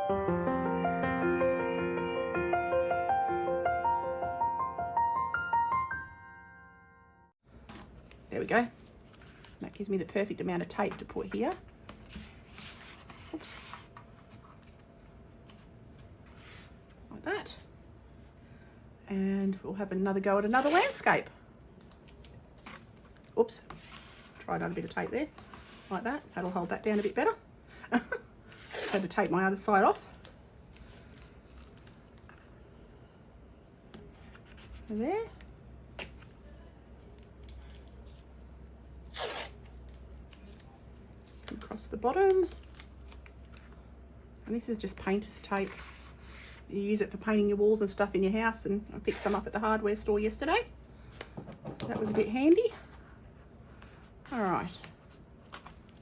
There we go. That gives me the perfect amount of tape to put here. Oops. Like that. And we'll have another go at another landscape. Oops. Try another bit of tape there. Like that. That'll hold that down a bit better. Had to tape my other side off. And there. Across the bottom. And this is just painter's tape. You use it for painting your walls and stuff in your house, and I picked some up at the hardware store yesterday. That was a bit handy. All right.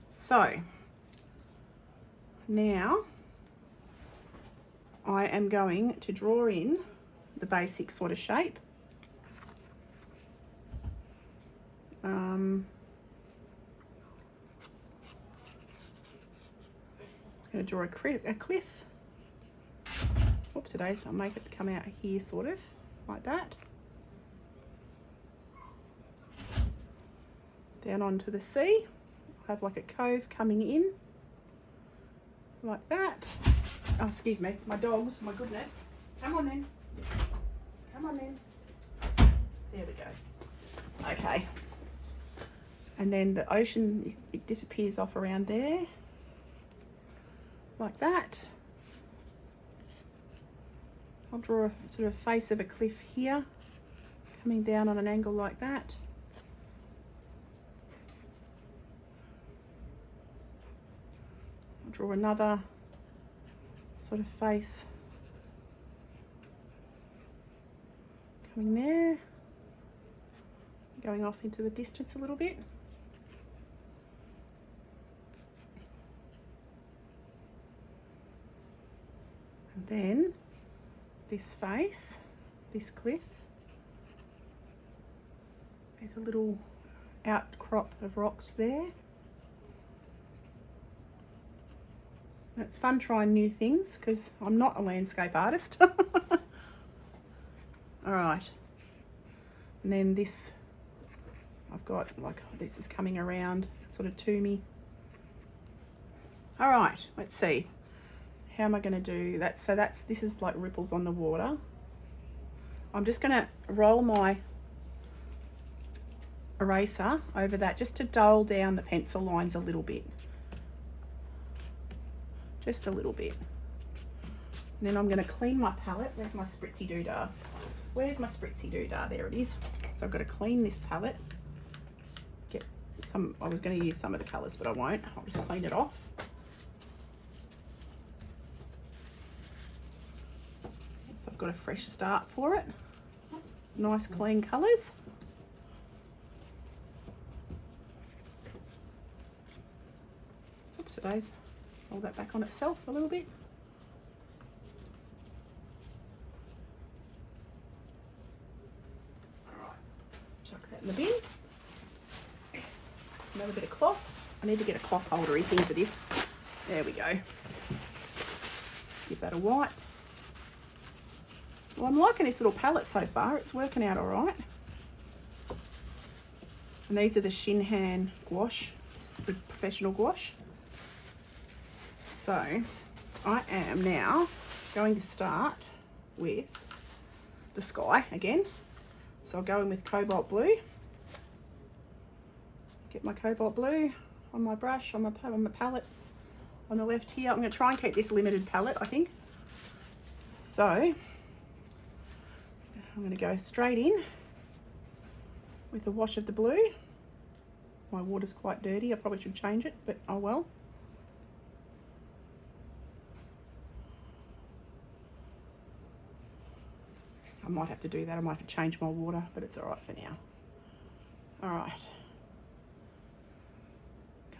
So now I am going to draw in the basic sort of shape. Going to draw a cliff. Oops, today, so I'll make it come out here, sort of like that. Down onto the sea. I'll have like a cove coming in, like that. Oh, excuse me, my dogs. My goodness. Come on then. Come on then. There we go. Okay. And then the ocean, it disappears off around there. Like that. I'll draw a sort of face of a cliff here, coming down on an angle like that. I'll draw another sort of face coming there, going off into the distance a little bit. And then this face, this cliff, there's a little outcrop of rocks there. And it's fun trying new things because I'm not a landscape artist. All right. And then this, I've got like, this is coming around sort of to me. All right, let's see. How am I going to do that? So this is like ripples on the water. I'm just going to roll my eraser over that just to dull down the pencil lines a little bit. Just a little bit. And then I'm going to clean my palette. Where's my spritzy doodah? Where's my spritzy doodah? There it is. So I've got to clean this palette. Get some, I was going to use some of the colours, but I won't. I'll just clean it off. So I've got a fresh start for it. Nice clean colours. Oops, today's roll that back on itself a little bit. All right, chuck that in the bin. Another bit of cloth. I need to get a cloth holdery thing for this. There we go. Give that a wipe. Well, I'm liking this little palette so far. It's working out all right. And these are the Shinhan gouache, the professional gouache. So I am now going to start with the sky again. So I'll go in with cobalt blue. Get my cobalt blue on my brush, on my palette on the left here. I'm going to try and keep this limited palette, I think. So I'm going to go straight in with a wash of the blue. My water's quite dirty. I probably should change it, but oh well. I might have to do that. I might have to change my water, but it's all right for now. All right.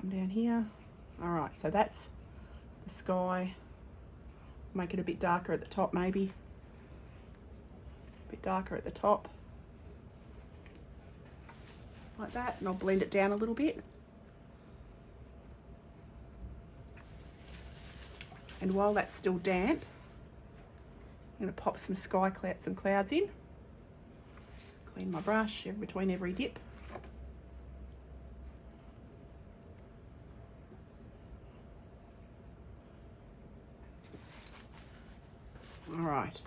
Come down here. All right, so that's the sky. Make it a bit darker at the top, maybe. A bit darker at the top. Like that, and I'll blend it down a little bit. And while that's still damp, I'm going to pop some some clouds in. Clean my brush between every dip. All right,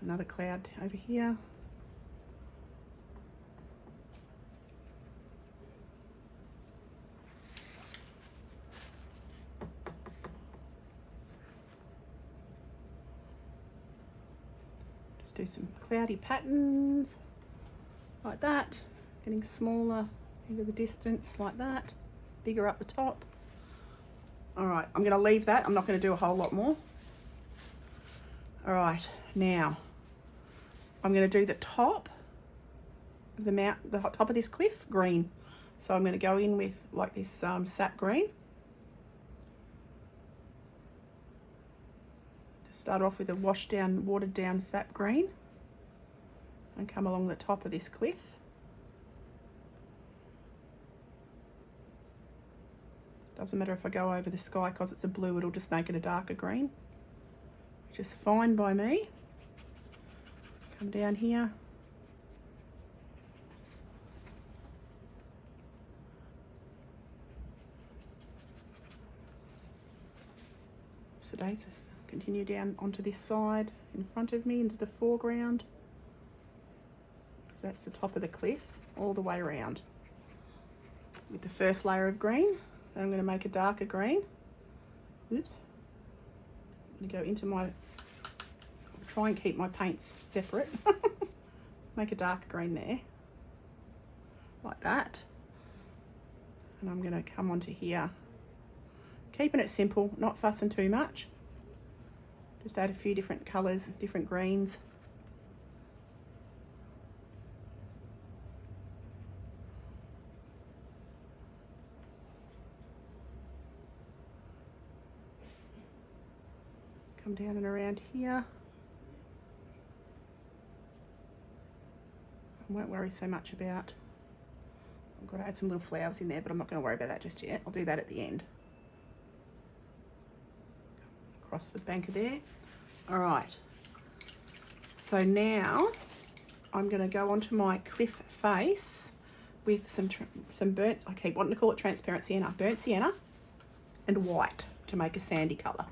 another cloud over here. Just do some cloudy patterns like that, getting smaller into the distance like that, bigger up the top. All right, I'm going to leave that. I'm not going to do a whole lot more. All right, now I'm going to do the top of the top of this cliff green. So I'm going to go in with like this sap green. Just start off with a watered down sap green and come along the top of this cliff. Doesn't matter if I go over the sky because it's a blue, it'll just make it a darker green. Which is fine by me. Come down here. So continue down onto this side in front of me into the foreground. So that's the top of the cliff all the way around. With the first layer of green, then I'm going to make a darker green. Oops. I'm going to go into my, try and keep my paints separate. Make a darker green there, like that. And I'm going to come onto here. Keeping it simple, not fussing too much. Just add a few different colours, different greens. Come down and around here. I won't worry so much about, I've got to add some little flowers in there, but I'm not going to worry about that just yet. I'll do that at the end. Across the bank of there. All right. So now I'm going to go onto my cliff face with some burnt, I keep wanting to call it transparent sienna, burnt sienna and white to make a sandy colour.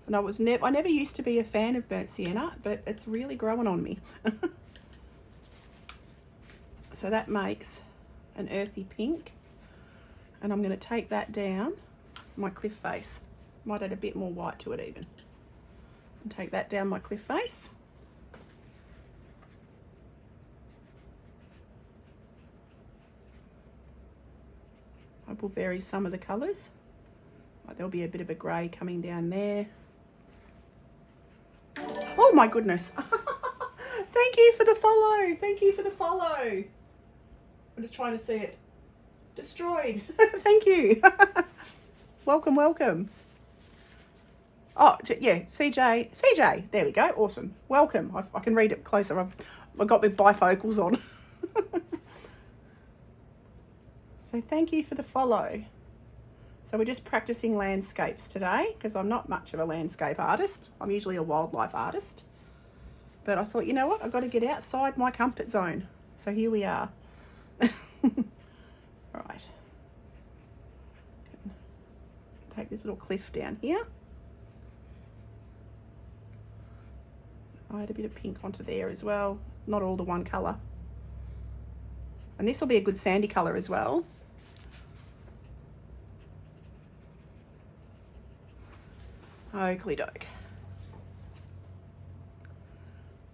And I never used to be a fan of burnt sienna, but it's really growing on me. So that makes an earthy pink. And I'm going to take that down my cliff face. Might add a bit more white to it even. And take that down my cliff face. I will vary some of the colours. Like there'll be a bit of a grey coming down there. Oh my goodness. Thank you for the follow. Thank you for the follow. I'm just trying to see it. Destroyed. Thank you. Welcome, welcome. Oh, yeah, CJ. There we go. Awesome. Welcome. I can read it closer. I've got the bifocals on. So thank you for the follow. So we're just practicing landscapes today because I'm not much of a landscape artist. I'm usually a wildlife artist. But I thought, you know what? I've got to get outside my comfort zone. So here we are. All right. Take this little cliff down here. I add a bit of pink onto there as well. Not all the one colour. And this will be a good sandy colour as well. Oakley doke.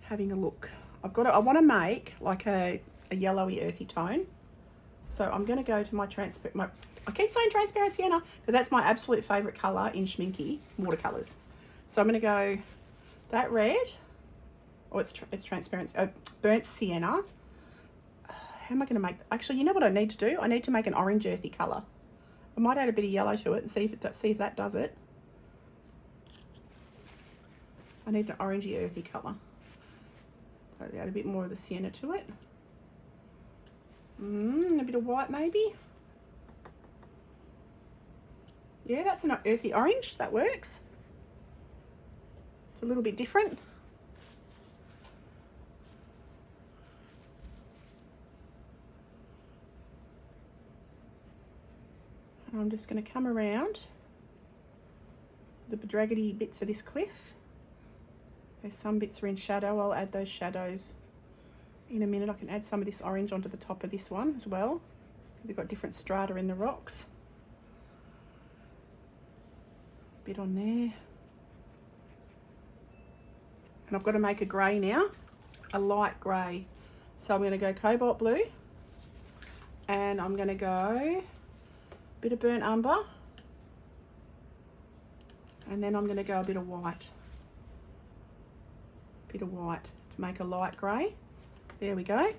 Having a look. I want to make like a yellowy earthy tone. So I'm going to go to my I keep saying transparent sienna because that's my absolute favourite colour in Schminky watercolours. So I'm going to go that red. Oh, it's transparent. Burnt sienna. How am I going to make that? Actually, you know what I need to do? I need to make an orange earthy colour. I might add a bit of yellow to it and see if that does it. I need an orangey earthy colour. So add a bit more of the sienna to it. A bit of white maybe. Yeah, that's an earthy orange. That works. It's a little bit different. And I'm just going to come around the bedraggedy bits of this cliff. There's some bits are in shadow. I'll add those shadows in a minute. I can add some of this orange onto the top of this one as well. They've got different strata in the rocks. Bit on there. And I've got to make a grey now, a light grey. So I'm going to go cobalt blue, and I'm going to go a bit of burnt umber, and then I'm going to go a bit of white. Bit of white to make a light grey. There we go.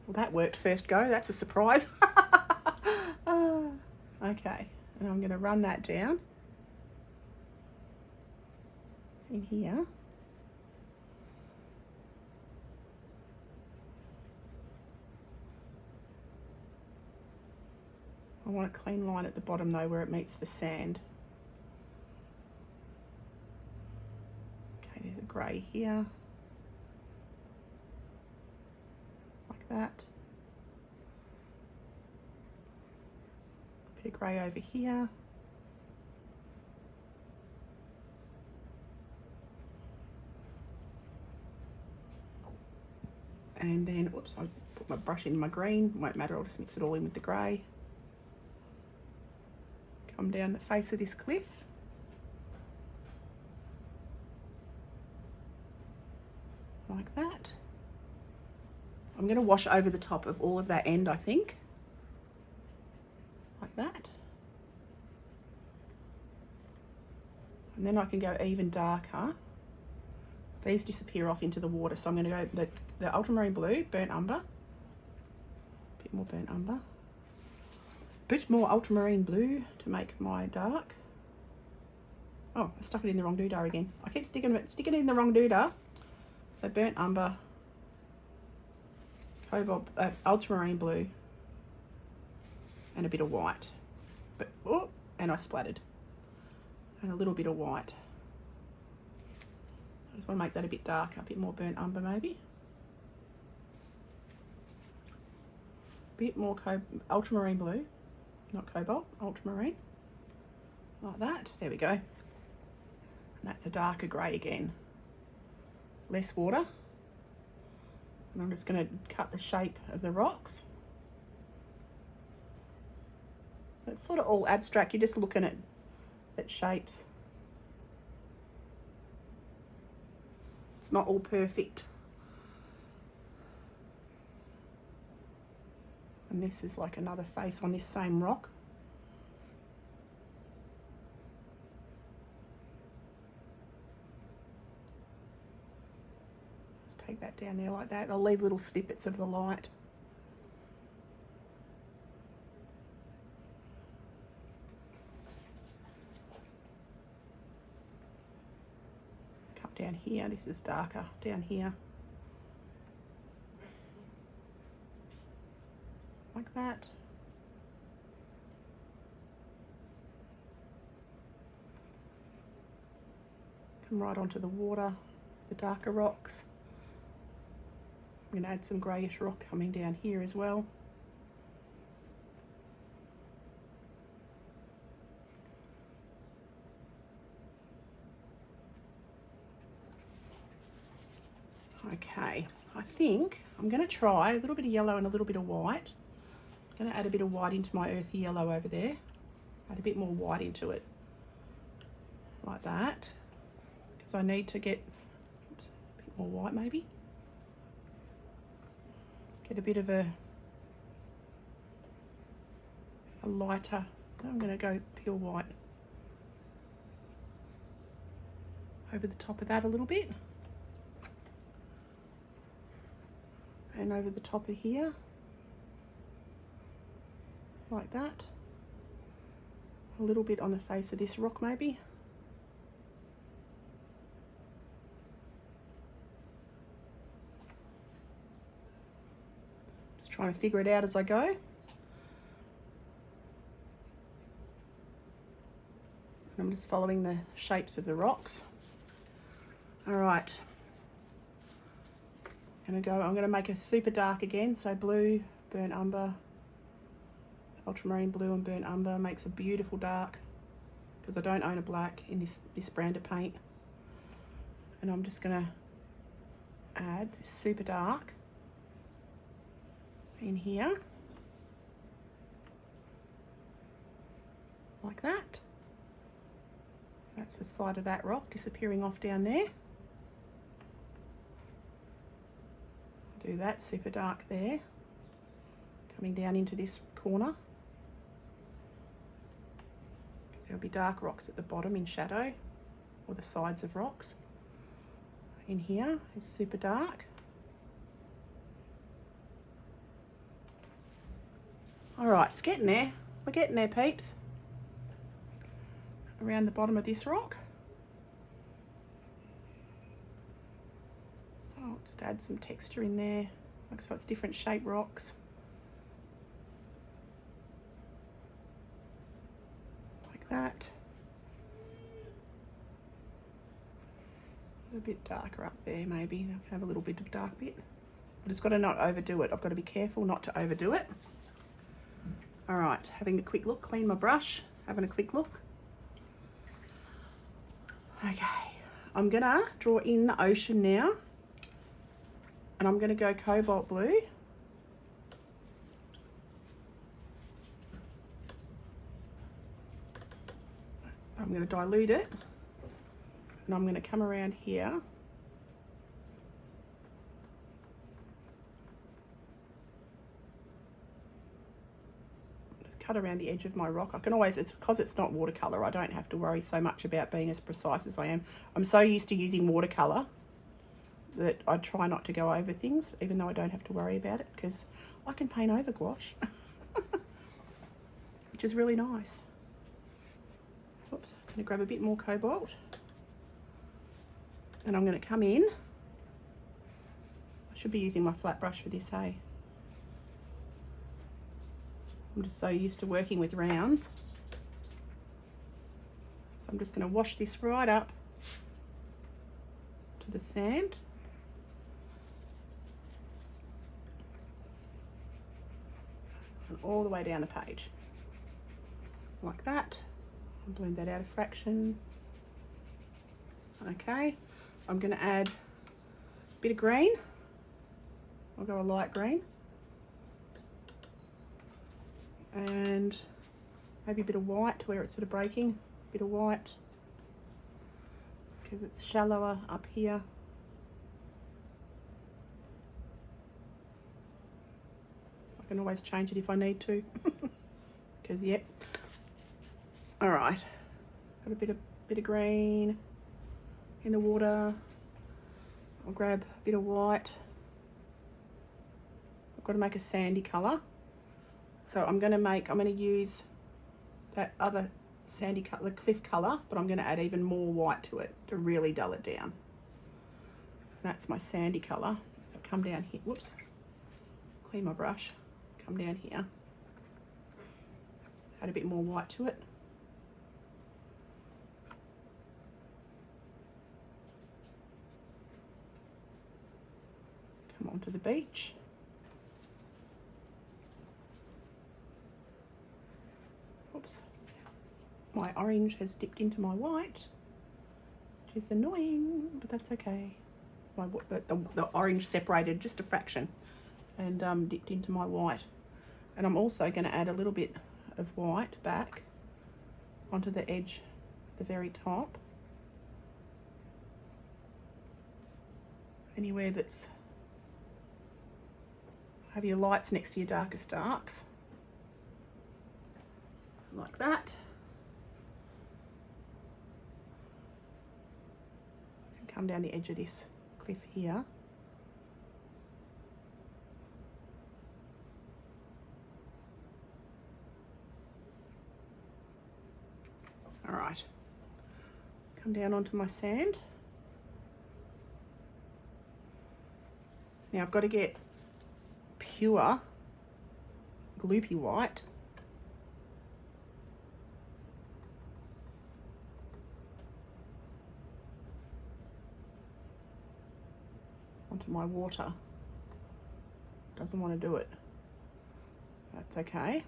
Well, that worked first go. That's a surprise. Okay, and I'm going to run that down in here. I want a clean line at the bottom though where it meets the sand. Okay, there's a grey here. Like that. Bit of grey over here. And then, whoops, I put my brush in my green. Won't matter, I'll just mix it all in with the grey. Come down the face of this cliff. Like that. I'm going to wash over the top of all of that end, I think. Like that. And then I can go even darker. These disappear off into the water, so I'm going to go the ultramarine blue, burnt umber. A bit more burnt umber. Bit more ultramarine blue to make my dark. Oh, I stuck it in the wrong doodah again. I keep sticking it in the wrong doodah. So burnt umber, cobalt, ultramarine blue, and a bit of white. But oh, and I splattered. And a little bit of white. I just want to make that a bit darker, a bit more burnt umber maybe. Bit more ultramarine blue, not cobalt, ultramarine. Like that. There we go. And that's a darker grey again. Less water. And I'm just going to cut the shape of the rocks. It's sort of all abstract. You're just looking at shapes. It's not all perfect. And this is like another face on this same rock. Just take that down there like that. I'll leave little snippets of the light. Come down here. This is darker down here. Like that. Come right onto the water, the darker rocks. I'm going to add some greyish rock coming down here as well. Okay, I think I'm going to try a little bit of yellow and a little bit of white. I'm going to add a bit of white into my earthy yellow over there. Add a bit more white into it, like that, because I need to get, oops, a bit more white maybe. Get a bit of a lighter, I'm going to go pure white over the top of that a little bit. And over the top of here, like that. A little bit on the face of this rock maybe. Just trying to figure it out as I go. I'm just following the shapes of the rocks. All right. I'm gonna make a super dark again. So blue, burnt umber, ultramarine blue and burnt umber makes a beautiful dark, because I don't own a black in this brand of paint. And I'm just gonna add this super dark in here, like that. That's the side of that rock disappearing off down there. Do that super dark there, coming down into this corner. Because there'll be dark rocks at the bottom in shadow, or the sides of rocks. In here is super dark. All right, it's getting there. We're getting there, peeps. Around the bottom of this rock. I'll just add some texture in there, like so it's different shape rocks. Like that. A bit darker up there maybe. I'll have a little bit of dark bit. I just got to not overdo it. I've got to be careful not to overdo it. All right, having a quick look, clean my brush, having a quick look. Okay, I'm gonna draw in the ocean now, and I'm gonna go cobalt blue. I'm gonna dilute it, and I'm gonna come around here. Cut around the edge of my rock. I can always, it's because it's not watercolor, I don't have to worry so much about being as precise as I am. I'm so used to using watercolor that I try not to go over things, even though I don't have to worry about it, because I can paint over gouache, which is really nice. Oops, I'm gonna grab a bit more cobalt, and I'm gonna come in. I should be using my flat brush for this, hey? I'm just so used to working with rounds. So I'm just going to wash this right up to the sand. And all the way down the page. Like that. I'll blend that out a fraction. Okay. I'm going to add a bit of green. I'll go a light green. And maybe a bit of white where it's sort of breaking, a bit of white because it's shallower up here. I can always change it if I need to, because yep. All right, got a bit of green in the water. I'll grab a bit of white. I've got to make a sandy colour. So I'm going to use that other sandy colour, the cliff colour, but I'm going to add even more white to it to really dull it down. That's my sandy colour. So come down here, whoops, clean my brush, come down here, add a bit more white to it. Come onto the beach. Oops, my orange has dipped into my white, which is annoying, but that's okay. The orange separated just a fraction and dipped into my white. And I'm also going to add a little bit of white back onto the edge, the very top. Anywhere that's, have your lights next to your darkest darks. Like that. And come down the edge of this cliff here. All right, come down onto my sand. Now I've got to get pure gloopy white. onto my water. Doesn't want to do it. That's okay.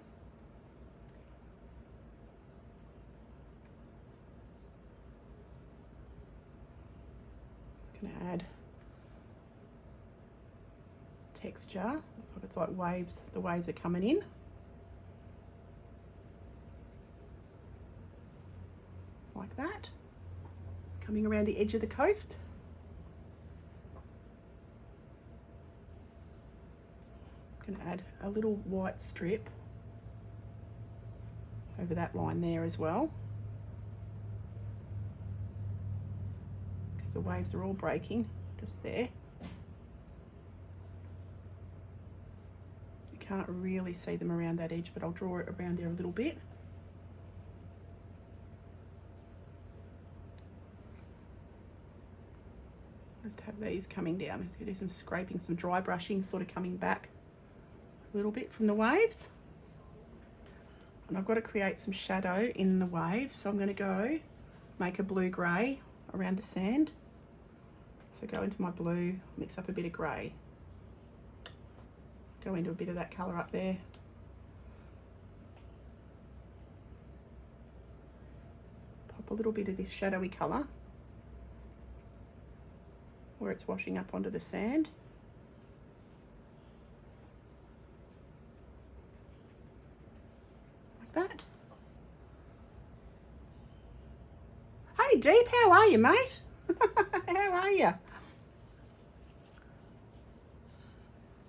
Just going to add texture. Looks like it's like waves. The waves are coming in. Like that. Coming around the edge of the coast. I'm going to add a little white strip over that line there as well, because the waves are all breaking just there. You can't really see them around that edge, but I'll draw it around there a little bit. Just have these coming down. Let's do some scraping, some dry brushing, sort of coming back a little bit from the waves. And I've got to create some shadow in the waves, so I'm going to go make a blue grey around the sand. So go into my blue, mix up a bit of grey, go into a bit of that colour up there. Pop a little bit of this shadowy colour where it's washing up onto the sand. Like that. Hey Deep, how are you, mate? How are you?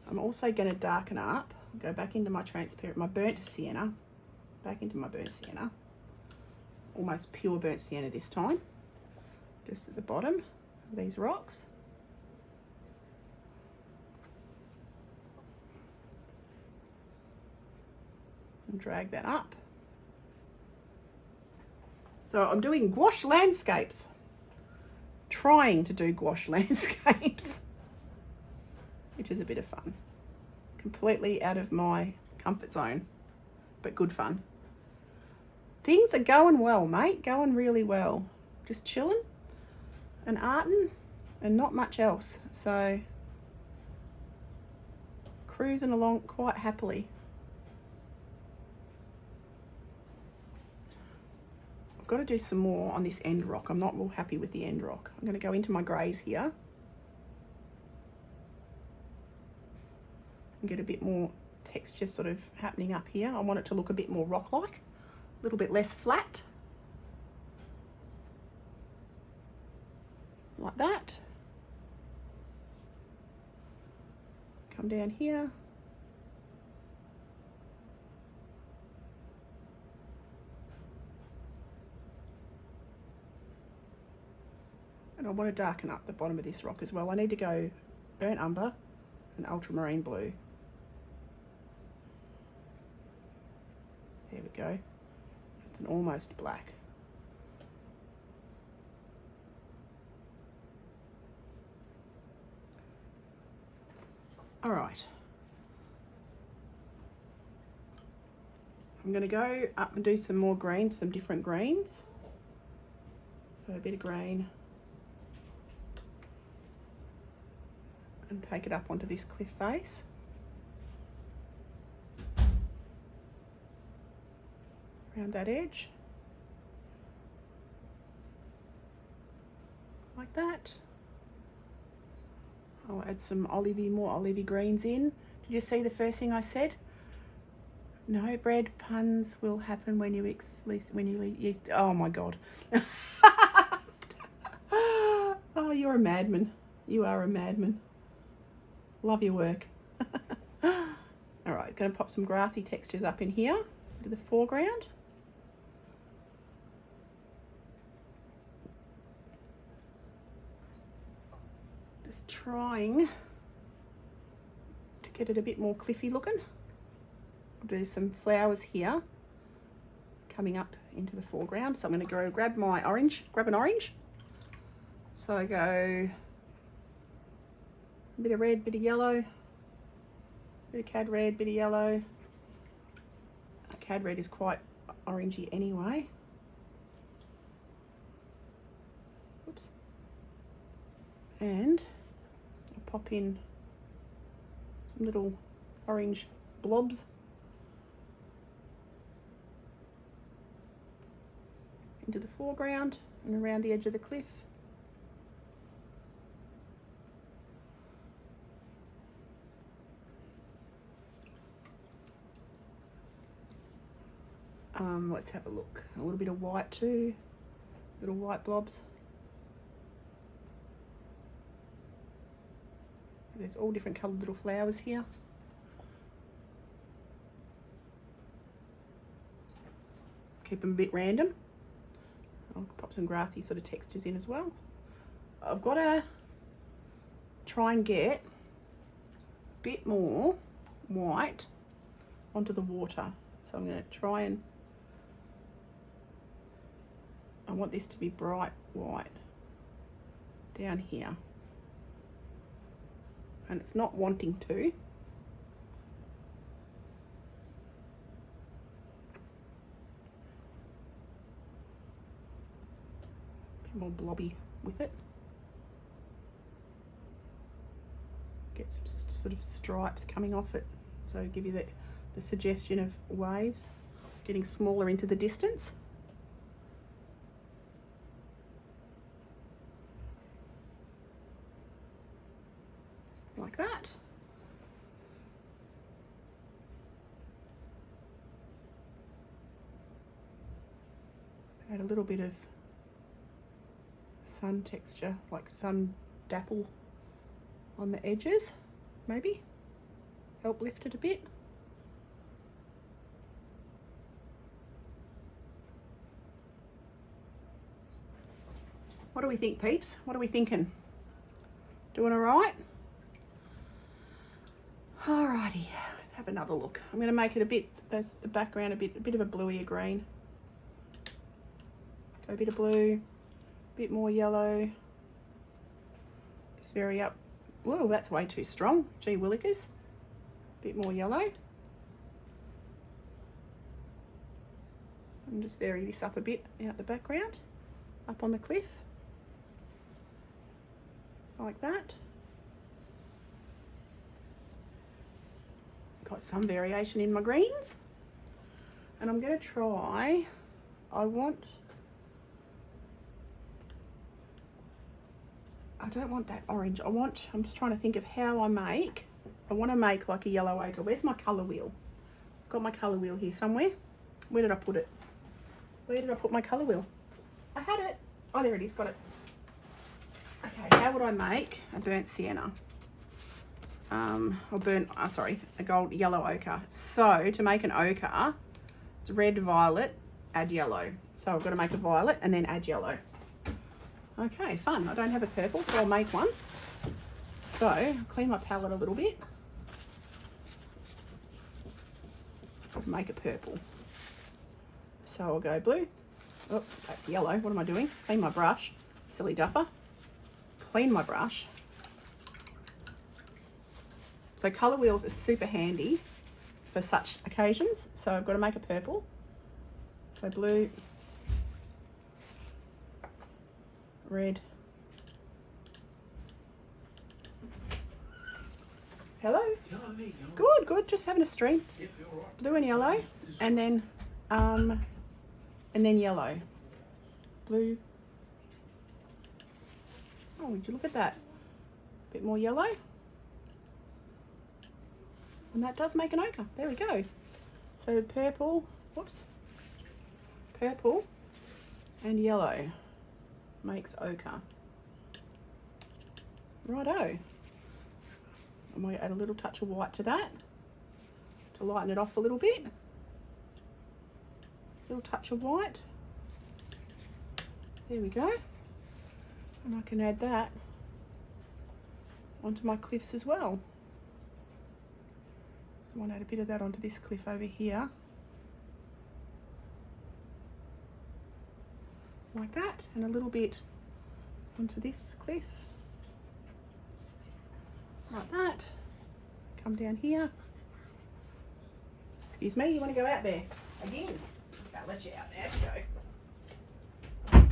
I'm also going to darken up, go back into my transparent, my burnt sienna, back into my burnt sienna, almost pure burnt sienna this time, just at the bottom of these rocks. And drag that up. So I'm doing gouache landscapes, trying to do gouache landscapes, which is a bit of fun. Completely out of my comfort zone, but good fun. Things are going well, mate, going really well. Just chilling and arting and not much else. So cruising along quite happily. I've got to do some more on this end rock. I'm not real happy with the end rock. I'm going to go into my greys here and get a bit more texture sort of happening up here. I want it to look a bit more rock-like, a little bit less flat. Like that. Come down here. And I want to darken up the bottom of this rock as well. I need to go burnt umber and ultramarine blue. There we go. It's an almost black. All right. I'm going to go up and do some more greens, some different greens. So a bit of green. And take it up onto this cliff face. Around that edge. Like that. I'll add some olivey, more olivey greens in. Did you see the first thing I said? No bread puns will happen when you oh my God. Oh, you're a madman. You are a madman. Love your work. All right, going to pop some grassy textures up in here to the foreground. Just trying to get it a bit more cliffy looking. I'll do some flowers here coming up into the foreground. So I'm going to go grab my orange, grab an orange. So I go a bit of red, bit of yellow, bit of cad red, bit of yellow. Cad red is quite orangey anyway. Oops. And I'll pop in some little orange blobs into the foreground and around the edge of the cliff. Let's have a look. A little bit of white too, little white blobs. There's all different coloured little flowers here. Keep them a bit random. I'll pop some grassy sort of textures in as well. I've got to try and get a bit more white onto the water. So I'm going to try and, I want this to be bright white down here. And it's not wanting to. Bit more blobby with it. Get some sort of stripes coming off it. So give you the suggestion of waves getting smaller into the distance. Like that. Add a little bit of sun texture, like sun dapple on the edges, maybe. Help lift it a bit. What do we think, peeps? What are we thinking? Doing all right? Alrighty, have another look. I'm going to make it a bit, there's the background a bit of a bluier green. Go a bit of blue, a bit more yellow. Just vary up. Whoa, that's way too strong. Gee willikers. A bit more yellow. And just vary this up a bit out the background, up on the cliff. Like that. Got some variation in my greens, and I'm going to try, I don't want that orange. I'm just trying to think of how I want to make like a yellow ochre. Where's my colour wheel? I've got my colour wheel here somewhere. Where did I put it? Where did I put my colour wheel? I had it. Oh, there it is, got it. Okay, how would I make a burnt sienna? A gold yellow ochre. So to make an ochre, it's red, violet, add yellow. So I've got to make a violet and then add yellow. Okay, fun. I don't have a purple, so I'll make one. So clean my palette a little bit. Make a purple. So I'll go blue. Oh, that's yellow. What am I doing? Clean my brush. Silly duffer. Clean my brush. So colour wheels are super handy for such occasions. So I've got to make a purple. So blue, red. Hello? Good, good. Just having a stream. Blue and yellow, and then yellow. Blue. Oh, would you look at that? A bit more yellow. And that does make an ochre. There we go. So purple, whoops, purple and yellow makes ochre. Righto. I might add a little touch of white to that to lighten it off a little bit. Little touch of white. There we go. And I can add that onto my cliffs as well. So I want to add a bit of that onto this cliff over here. Like that, and a little bit onto this cliff. Like that. Come down here. Excuse me, you want to go out there? Again. Okay, I'll let you out there. Go.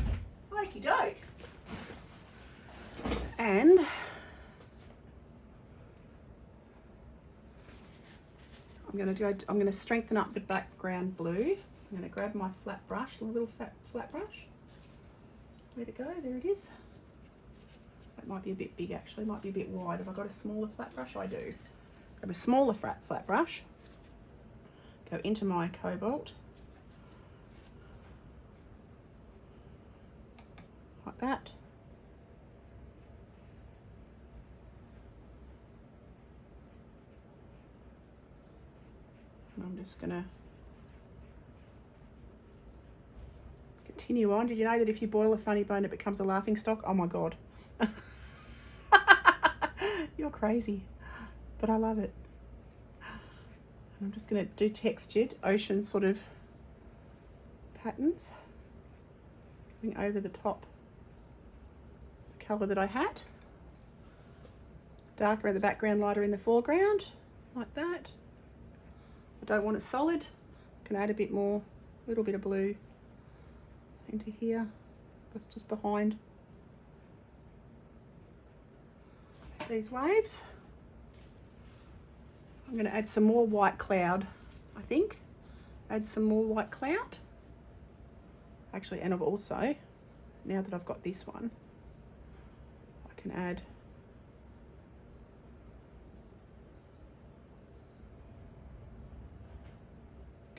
Okey doke. And I'm going to strengthen up the background blue. I'm going to grab my flat brush, a little flat brush. Where'd it go? There it is. That might be a bit big actually, might be a bit wide. Have I got a smaller flat brush? I do. Grab a smaller flat brush. Go into my cobalt. Like that. And I'm just going to continue on. Did you know that if you boil a funny bone, it becomes a laughing stock? Oh my God. You're crazy, but I love it. And I'm just going to do textured ocean sort of patterns going over the top, the colour that I had. Darker in the background, lighter in the foreground, like that. I don't want it solid. I can add a bit more, a little bit of blue into here, just behind these waves. I'm going to add some more white cloud, I think. Add some more white cloud. Actually, and I've also, now that I've got this one, I can add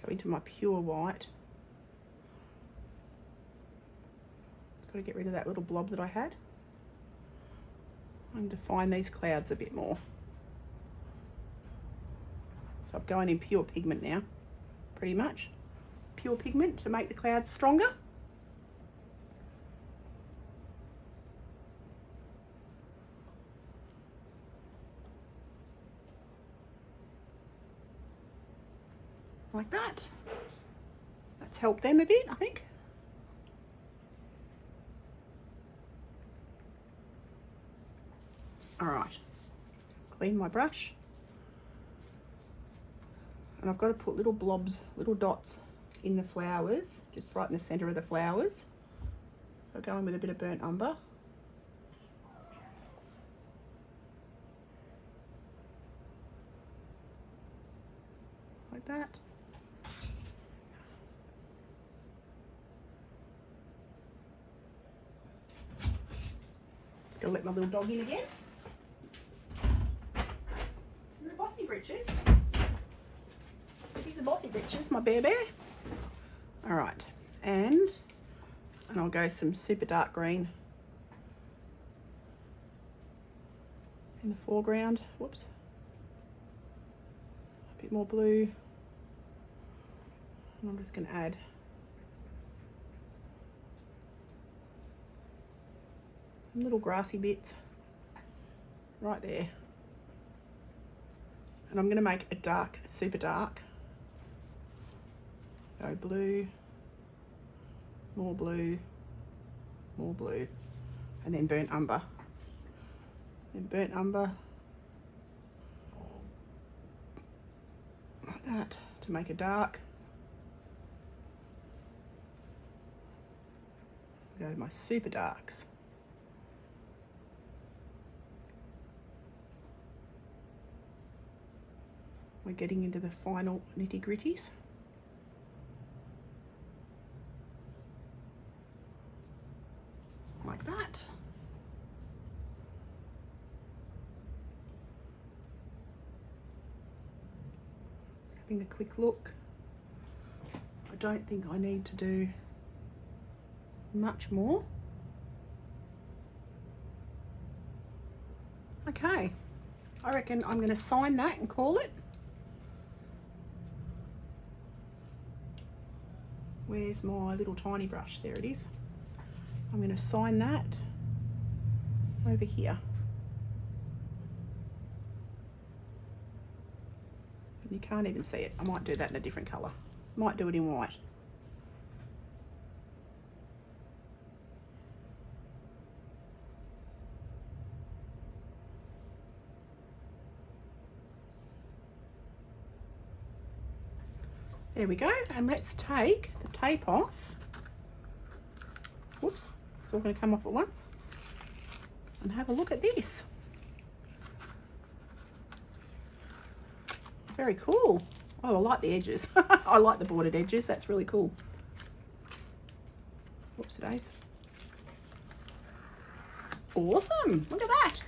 go into my pure white. Just got to get rid of that little blob that I had. And define these clouds a bit more. So I'm going in pure pigment now, pretty much. Pure pigment to make the clouds stronger. Like that. That's helped them a bit, I think. All right, clean my brush. And I've got to put little blobs, little dots in the flowers, just right in the center of the flowers. So go in with a bit of burnt umber. Like that. Just gonna let my little dog in again. You're a bossy britches. She's a bossy britches, my bear. All right, and I'll go some super dark green in the foreground. Whoops. A bit more blue. And I'm just going to add some little grassy bits right there. And I'm going to make a dark, super dark. Go blue, more blue, more blue, and then burnt umber. Then burnt umber, like that, to make a dark. Go my super darks. We're getting into the final nitty gritties. Like that. Having a quick look. I don't think I need to do much more. Okay, I reckon I'm going to sign that and call it. Where's my little tiny brush? There it is. I'm going to sign that over here. And you can't even see it. I might do that in a different colour. Might do it in white. There we go. And let's take the tape off. Whoops. It's all going to come off at once. And have a look at this. Very cool. Oh, I like the edges. I like the bordered edges. That's really cool. Whoopsie-days. Awesome. Look at that.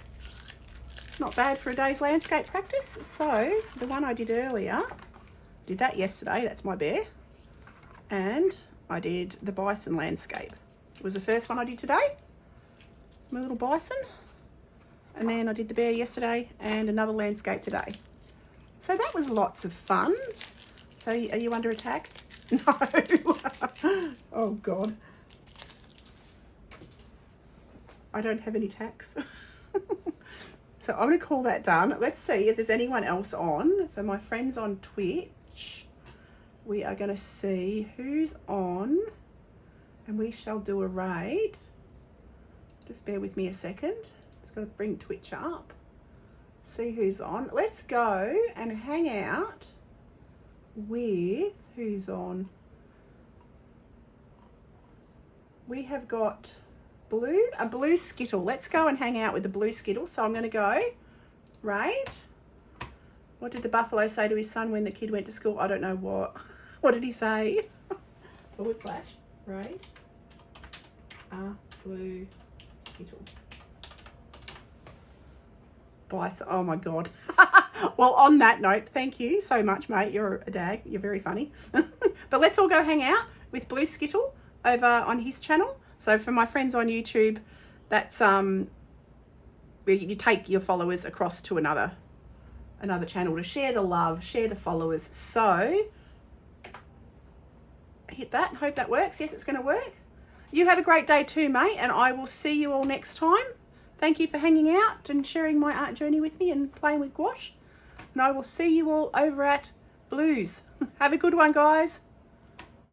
Not bad for a day's landscape practice. So the one I did earlier, did that yesterday. That's my bear. And I did the bison landscape. It was the first one I did today. My little bison. And then I did the bear yesterday and another landscape today. So that was lots of fun. So are you under attack? No. Oh God. I don't have any tacks. So I'm going to call that done. Let's see if there's anyone else on. For my friends on Twitch, we are going to see who's on and we shall do a raid. Just bear with me a second. Just got to bring Twitch up. See who's on. Let's go and hang out with who's on. We have got a blue skittle. Let's go and hang out with the blue skittle. So I'm going to go raid. What did the buffalo say to his son when the kid went to school? I don't know what. What did he say? / raid a blue skittle. Bison. Oh my God. Well, on that note, thank you so much, mate. You're a dag. You're very funny. But let's all go hang out with Blue Skittle over on his channel. So for my friends on YouTube, that's where you take your followers across to another channel to share the love, share the followers. So hit that. Hope that works. Yes, it's going to work. You have a great day too, mate, and I will see you all next time. Thank you for hanging out and sharing my art journey with me and playing with gouache. And I will see you all over at Blues. Have a good one, guys.